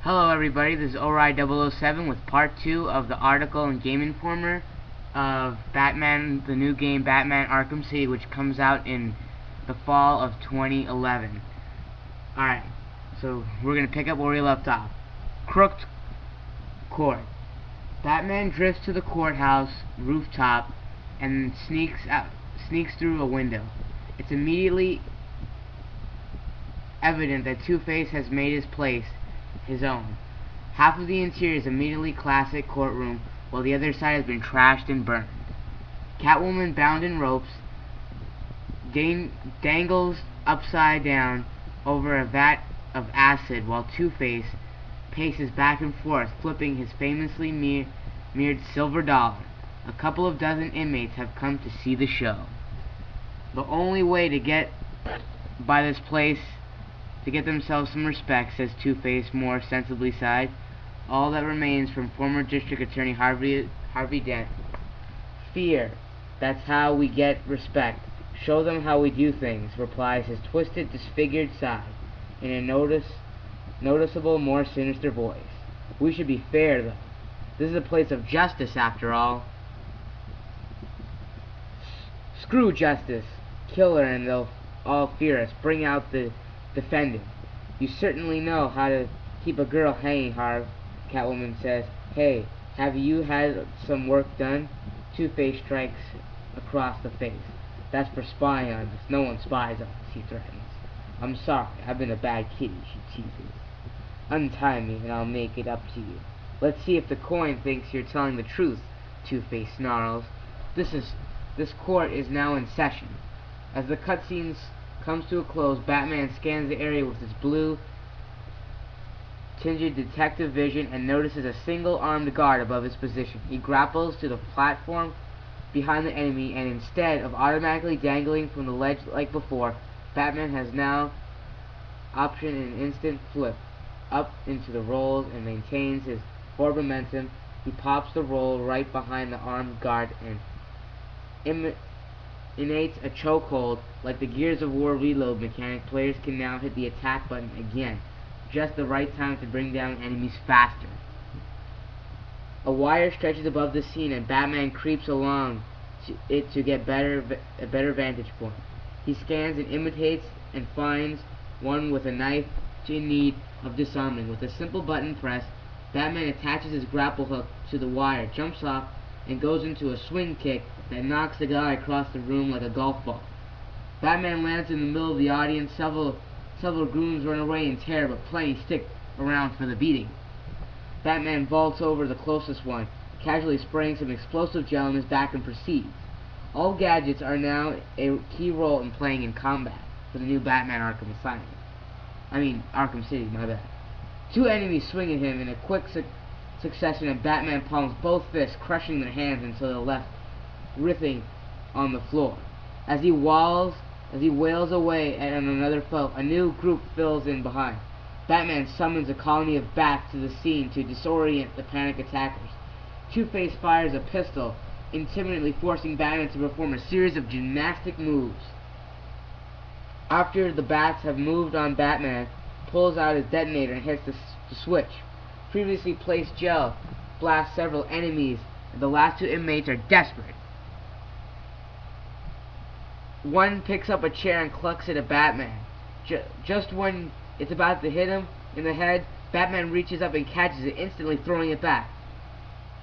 Hello everybody, this is Ori007 with part 2 of the article in Gameinformer of Batman, the new game Batman Arkham City, which comes out in the fall of 2011. Alright, so we're going to pick up where we left off. Crooked Court. Batman drifts to the courthouse rooftop and sneaks through a window. It's immediately evident that Two-Face has made his place his own. Half of the interior is immediately classic courtroom, while the other side has been trashed and burned. Catwoman, bound in ropes, dangles upside down over a vat of acid, while Two-Face paces back and forth, flipping his famously mirrored silver dollar. A couple of dozen inmates have come to see the show. The only way to get by this place to get themselves some respect, says Two-Face, more sensibly sighed. All that remains from former District Attorney Harvey Dent. Fear. That's how we get respect. Show them how we do things, replies his twisted, disfigured side, in a noticeable, more sinister voice. We should be fair, though. This is a place of justice, after all. Screw justice. Kill her and they'll all fear us. Bring out the defendant. You certainly know how to keep a girl hanging, Harv, Catwoman says. Hey, have you had some work done? Two-Face strikes across the face. That's for spying on us. No one spies on us, he threatens. I'm sorry, I've been a bad kitty, she teases. Untie me and I'll make it up to you. Let's see if the coin thinks you're telling the truth, Two-Face snarls. This court is now in session. As the cutscenes comes to a close, Batman scans the area with his blue-tinged detective vision and notices a single-armed guard above his position. He grapples to the platform behind the enemy, and instead of automatically dangling from the ledge like before, Batman has now optioned an instant flip up into the rolls and maintains his forward momentum. He pops the roll right behind the armed guard and initiates a chokehold. Like the Gears of War reload mechanic, players can now hit the attack button again, just the right time to bring down enemies faster. A wire stretches above the scene and Batman creeps along it to get a better vantage point. He scans and imitates and finds one with a knife in need of disarming. With a simple button press, Batman attaches his grapple hook to the wire, jumps off, and goes into a swing kick that knocks the guy across the room like a golf ball. Batman lands in the middle of the audience. Several goons run away in terror, but plenty stick around for the beating. Batman vaults over the closest one, casually spraying some explosive gel in his back, and proceeds. All gadgets are now a key role in playing in combat for the new Batman Arkham City, my bad. Two enemies swing at him in a quick succession, and Batman palms both fists, crushing their hands until they're left writhing on the floor. As he wails away at another foe, a new group fills in behind. Batman summons a colony of bats to the scene to disorient the panicked attackers. Two-Face fires a pistol, intimidatingly forcing Batman to perform a series of gymnastic moves. After the bats have moved on, Batman pulls out his detonator and hits the switch. Previously placed gel blasts several enemies, and the last two inmates are desperate. One picks up a chair and clucks it at Batman. Just when it's about to hit him in the head, Batman reaches up and catches it, instantly throwing it back.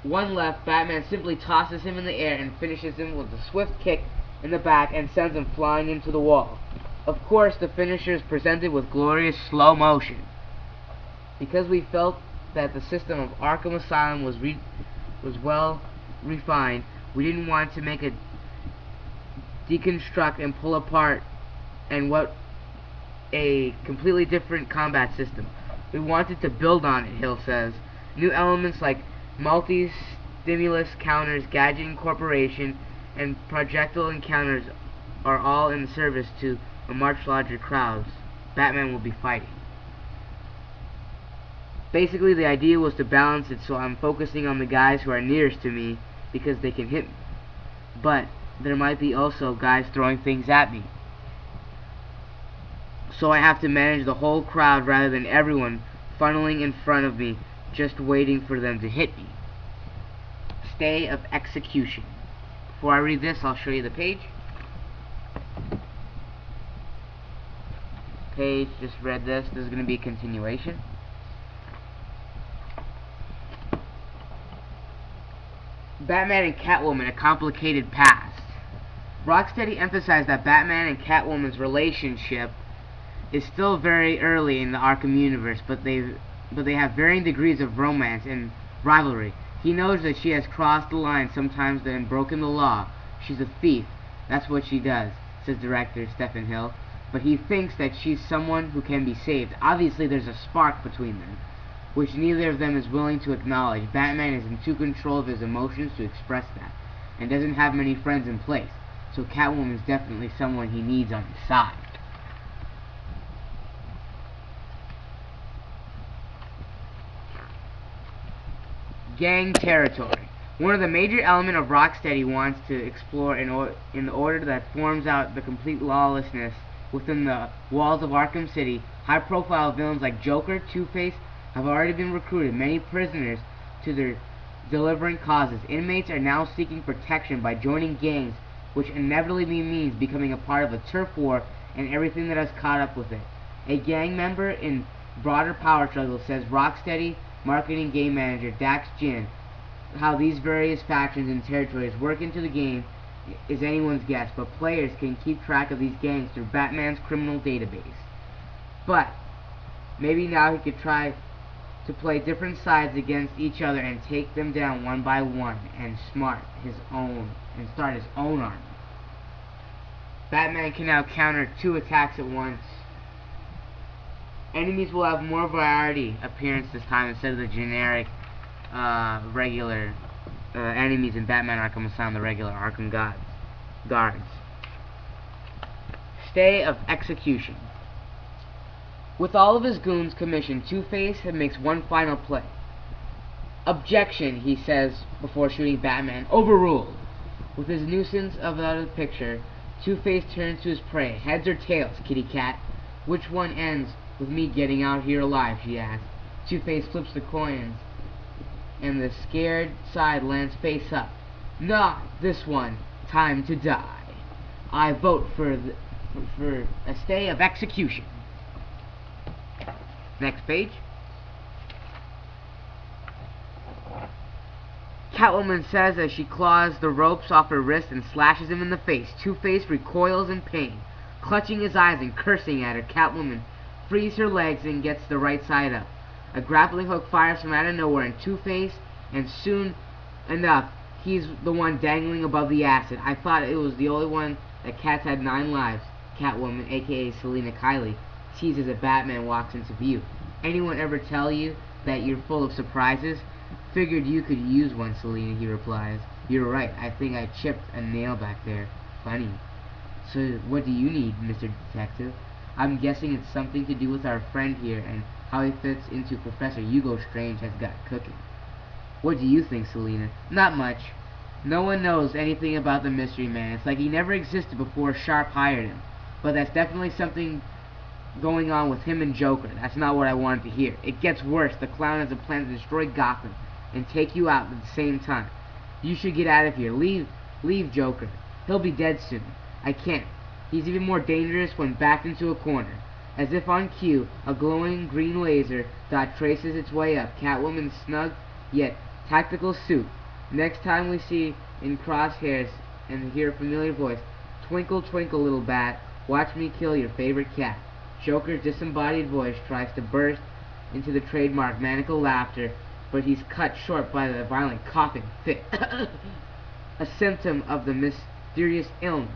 One left, Batman simply tosses him in the air and finishes him with a swift kick in the back and sends him flying into the wall. Of course, the finisher is presented with glorious slow motion. Because we felt that the system of Arkham Asylum was well refined, we didn't want to make a deconstruct and pull apart and what a completely different combat system. We wanted to build on it, Hill says. New elements like multi-stimulus counters, gadget incorporation, and projectile encounters are all in service to a much larger crowds Batman will be fighting. Basically, the idea was to balance it, so I'm focusing on the guys who are nearest to me because they can hit me. But there might be also guys throwing things at me. So I have to manage the whole crowd rather than everyone funneling in front of me, just waiting for them to hit me. Stay of execution. Before I read this, I'll show you the page. Page just read this. This is going to be a continuation. Batman and Catwoman, a complicated past. Rocksteady emphasized that Batman and Catwoman's relationship is still very early in the Arkham universe, but they have varying degrees of romance and rivalry. He knows that she has crossed the line sometimes and broken the law. She's a thief. That's what she does, says director Stephen Hill. But he thinks that she's someone who can be saved. Obviously, there's a spark between them, which neither of them is willing to acknowledge. Batman is in too control of his emotions to express that, and doesn't have many friends in place. So Catwoman is definitely someone he needs on his side. Gang territory. One of the major elements of Rocksteady wants to explore in the order that forms out the complete lawlessness within the walls of Arkham City. High-profile villains like Joker, Two-Face have already been recruited. Many prisoners to their delivering causes. Inmates are now seeking protection by joining gangs, which inevitably means becoming a part of a turf war and everything that has caught up with it. A gang member in broader power struggle says Rocksteady marketing game manager Dax Jin how these various factions and territories work into the game is anyone's guess, but players can keep track of these gangs through Batman's criminal database. But maybe now he could try to play different sides against each other and take them down one by one and start his own army. Batman can now counter 2 attacks at once. Enemies will have more variety appearance this time instead of the generic regular enemies in Batman Arkham Asylum, the regular Arkham guards. Stay of execution. With all of his goons commissioned, Two-Face makes one final play. Objection, he says before shooting Batman. Overruled. With his nuisance of the picture, Two-Face turns to his prey. Heads or tails, kitty cat? Which one ends with me getting out here alive, she asks. Two-Face flips the coins, and the scared side lands face up. Not this one. Time to die. I vote for a stay of execution. Next page. Catwoman says as she claws the ropes off her wrist and slashes him in the face. Two-Face recoils in pain, clutching his eyes and cursing at her. Catwoman frees her legs and gets the right side up. A grappling hook fires from out of nowhere, and Two-Face, and soon enough, he's the one dangling above the acid. I thought it was the only one that cats had 9 lives. Catwoman, aka Selina Kyle, teases as Batman walks into view. Anyone ever tell you that you're full of surprises? Figured you could use one, Selina, he replies. You're right, I think I chipped a nail back there. Funny. So what do you need, Mr. Detective? I'm guessing it's something to do with our friend here and how he fits into Professor Hugo Strange has got cooking. What do you think, Selina? Not much. No one knows anything about the mystery man. It's like he never existed before Sharp hired him. But that's definitely something going on with him and Joker. That's not what I wanted to hear. It gets worse. The clown has a plan to destroy Gotham and take you out at the same time. You should get out of here. Leave Joker. He'll be dead soon. I can't. He's even more dangerous when backed into a corner. As if on cue, a glowing green laser dot traces its way up Catwoman's snug yet tactical suit. Next time we see in crosshairs and hear a familiar voice, twinkle twinkle little bat, watch me kill your favorite cat. Joker's disembodied voice tries to burst into the trademark maniacal laughter, but he's cut short by the violent coughing fit, a symptom of the mysterious illness.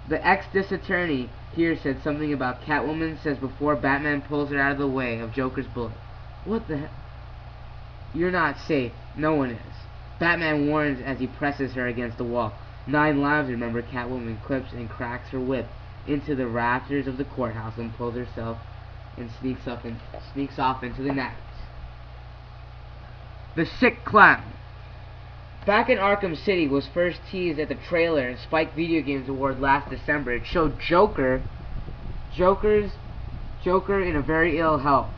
The ex-dis-attorney here said something about Catwoman says before Batman pulls her out of the way of Joker's bullet. What the hell? You're not safe. No one is. Batman warns as he presses her against the wall. 9 lives, remember. Catwoman clips and cracks her whip into the rafters of the courthouse and pulls herself and sneaks off into the night. The Sick Clown. Back in Arkham City was first teased at the trailer and Spike Video Games Award last December. It showed Joker in a very ill health.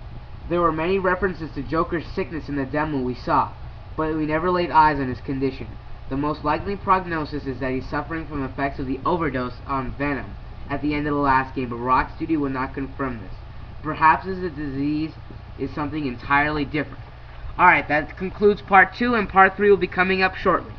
There were many references to Joker's sickness in the demo we saw, but we never laid eyes on his condition. The most likely prognosis is that he's suffering from effects of the overdose on Venom at the end of the last game, but Rock Studio will not confirm this. Perhaps the disease is something entirely different. Alright, that concludes part 2, and part 3 will be coming up shortly.